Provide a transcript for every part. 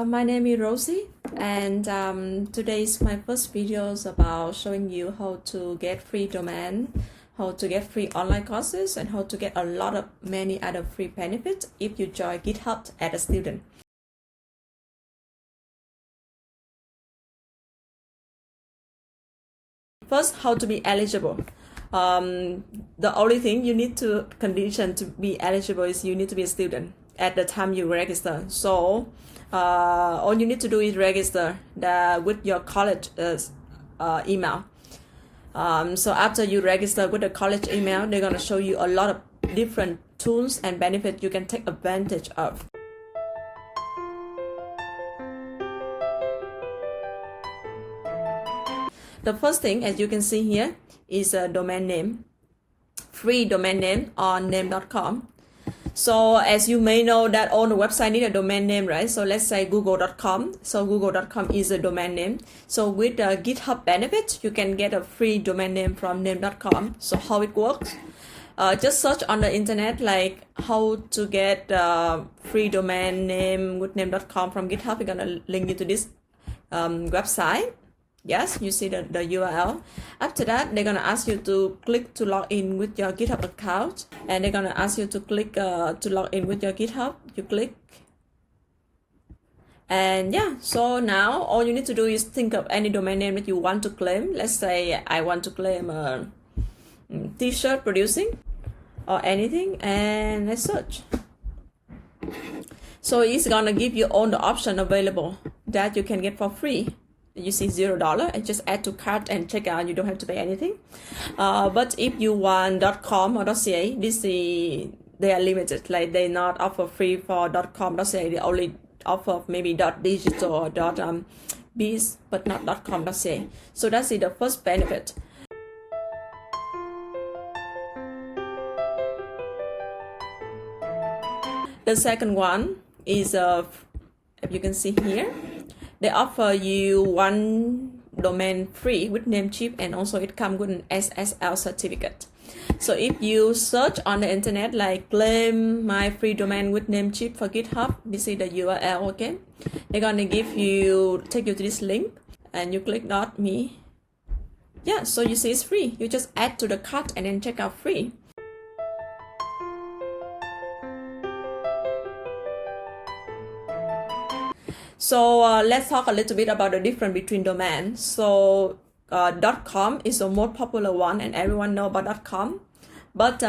My name is Rosie, and today is my first videos about showing you how to get free domain, how to get free online courses, and how to get a lot of many other free benefits if you join GitHub as a student. First, how to be eligible. The only thing you need to condition to be eligible is you need to be a student at the time you register. So all you need to do is register with your college email. So after you register with the college email, they're going to show you a lot of different tools and benefits you can take advantage of. The first thing, as you can see here, is a domain name, free domain name on name.com. So as you may know that all the website need a domain name, right? So let's say google.com. So google.com is a domain name. So with the GitHub benefits, you can get a free domain name from name.com. So how it works? Just search on the internet like how to get free domain name with name.com from GitHub. We're gonna link you to this website. Yes, you see the URL. After that, they're gonna ask you to click to log in with your GitHub account, and they're gonna ask you to click to log in with your GitHub. You click, and yeah, so now all you need to do is think of any domain name that you want to claim. Let's say I want to claim a t-shirt producing or anything, and let's search. So it's gonna give you all the options available that you can get for free. You see $0 and just add to cart and check out. You don't have to pay anything. But if you want .com or .ca, they are limited. Like they not offer free for .com, .ca. They only offer maybe .digital or .biz, but not .com, .ca. So that's the first benefit. The second one is if you can see here, they offer you one domain free with Namecheap, and also it comes with an SSL certificate. So if you search on the internet like claim my free domain with Namecheap for GitHub, this is the URL. Okay, they're gonna take you to this link, and you click .me. Yeah, so you see it's free. You just add to the cart and then check out free. So let's talk a little bit about the difference between domains. So .com is the most popular one, and everyone know about .com. But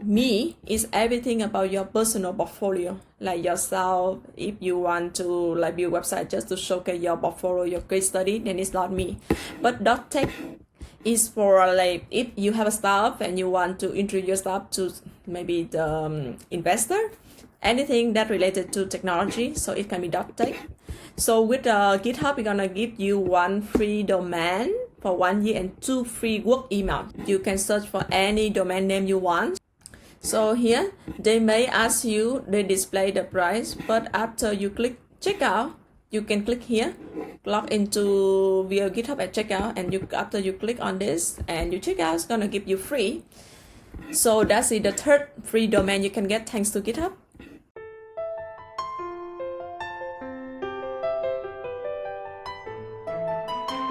.me is everything about your personal portfolio, like yourself. If you want to like build a website just to showcase your portfolio, your case study, then it's .me. But .tech is for like if you have a startup and you want to introduce your startup to maybe the investor. Anything that related to technology, so it can be .tech. So with GitHub, we're gonna give you one free domain for 1 year and 2 free work email. You can search for any domain name you want. So here, they may ask you, they display the price, but after you click checkout, you can click here, log into via GitHub at checkout, and after you click on this and you check out, it's gonna give you free. So that's the third free domain you can get thanks to GitHub.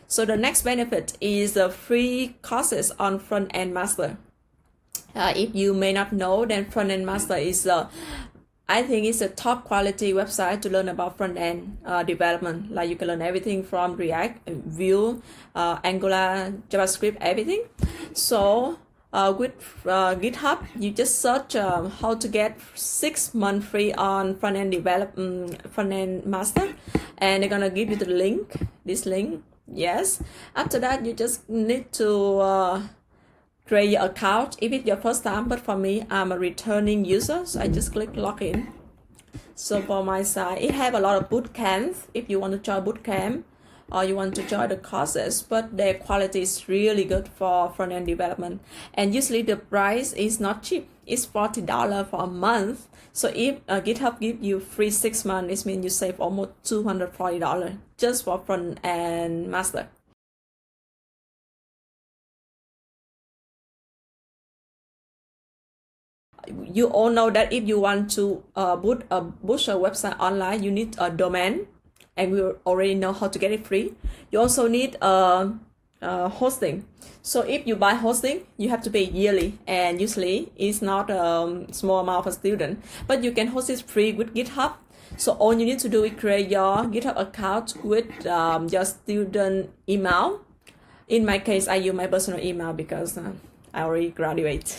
So the next benefit is the free courses on FrontEndMaters. If you may not know, then FrontEndMaters is I think it's a top quality website to learn about front-end development. Like you can learn everything from React, Vue, Angular, JavaScript, everything. So with GitHub, you just search how to get 6 months free on FrontEndMaters, and they're gonna give you the link, this link. Yes, after that you just need to create your account if it's your first time, but for me, I'm a returning user, so I just click login. So for my side, it have a lot of boot camps if you want to join boot camp or you want to join the courses, but their quality is really good for front-end development, and usually the price is not cheap. It's $40 for a month. So if GitHub give you free 6 months, it means you save almost $240 just for FrontEndMaters. you all know that if you want to push a website online, you need a domain, and we already know how to get it free. You also need hosting. So if you buy hosting, you have to pay yearly, and usually it's not a small amount for student, but you can host it free with GitHub. So all you need to do is create your GitHub account with your student email. In my case, I use my personal email because I already graduate.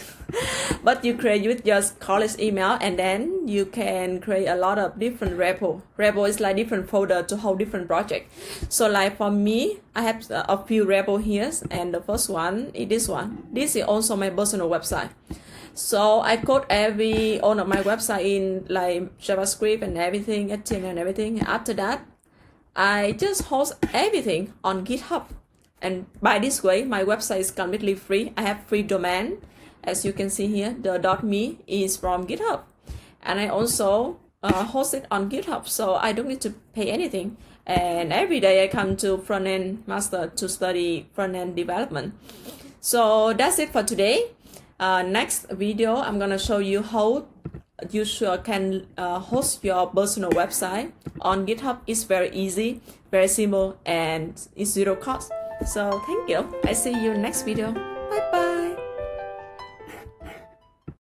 But you create with your college email, and then you can create a lot of different repo. Repo is like different folder to hold different project. So like for me, I have a few repo here, and the first one is this one. This is also my personal website. So I code all of my website in like JavaScript and everything, HTML and everything. After that, I just host everything on GitHub. And by this way, my website is completely free. I have free domain. As you can see here, the .me is from GitHub. And I also host it on GitHub, so I don't need to pay anything. And every day I come to FrontEndMaters to study front-end development. So that's it for today. Next video, I'm gonna show you how you can host your personal website on GitHub. It's very easy, very simple, and it's zero cost. So thank you. I see you next video. Bye bye.